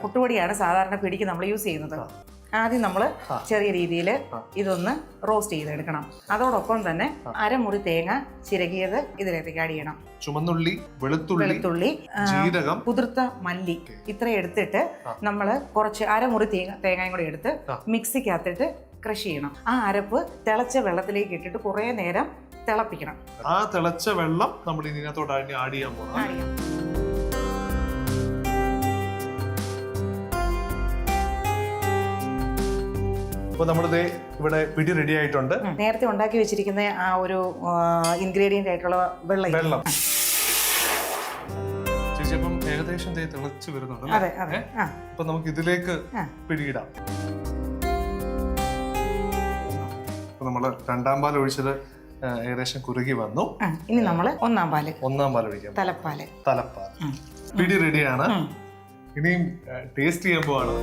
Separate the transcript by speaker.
Speaker 1: പുട്ടുപൊടിയാണ് സാധാരണ പിടിക്ക് നമ്മൾ യൂസ് ചെയ്യുന്നത്. ആദ്യം നമ്മൾ ചെറിയ രീതിയിൽ ഇതൊന്ന് റോസ്റ്റ് ചെയ്തെടുക്കണം. അതോടൊപ്പം തന്നെ അരമുറി തേങ്ങ ചിരകിയത് ഇതിലേക്ക് ആഡ് ചെയ്യണം.
Speaker 2: ചുമന്നുള്ളി, വെളുത്തുള്ളി, ജീരകം,
Speaker 1: കുതിർത്ത മല്ലി ഇത്രയും എടുത്തിട്ട് നമ്മൾ കുറച്ച് അരമുറി തേങ്ങയും കൂടി എടുത്ത് മിക്സിക്കകത്തിട്ട് ക്രഷ് ചെയ്യണം. ആ അരപ്പ് തിളച്ച വെള്ളത്തിലേക്ക് ഇട്ടിട്ട് കുറേ നേരം തിളപ്പിക്കണം.
Speaker 2: ആ തിളച്ച വെള്ളം നമ്മൾ ഇതിനകത്തോട്ട് ആഡ് ചെയ്യാൻ പോകണം. അപ്പോൾ നമ്മളിത് ഇവിടെ പിടി റെഡി ആയിട്ടുണ്ട്.
Speaker 1: നേരത്തെ ഉണ്ടാക്കി വെച്ചിരിക്കുന്ന ആ ഒരു ഇൻഗ്രീഡിയന്റ് ആയിട്ടുള്ള വെള്ളം
Speaker 2: ചേച്ചി അപ്പം ഏകദേശം തിളച്ച് വരുന്നുണ്ട്.
Speaker 1: അതെ അതെ.
Speaker 2: അപ്പൊ നമുക്ക് ഇതിലേക്ക് പിടിയിടാം. അപ്പൊ നമ്മള് രണ്ടാം പാൽ ഒഴിച്ചത് ഏകദേശം കുറുകി വന്നു.
Speaker 1: ഇനി നമ്മള് ഒന്നാം പാൽ
Speaker 2: ഒഴിക്കാം.
Speaker 1: തലപ്പാൽ
Speaker 2: പിടി റെഡിയാണ്. ഇനിയും ടേസ്റ്റ് ചെയ്യാൻ പോവാണ്.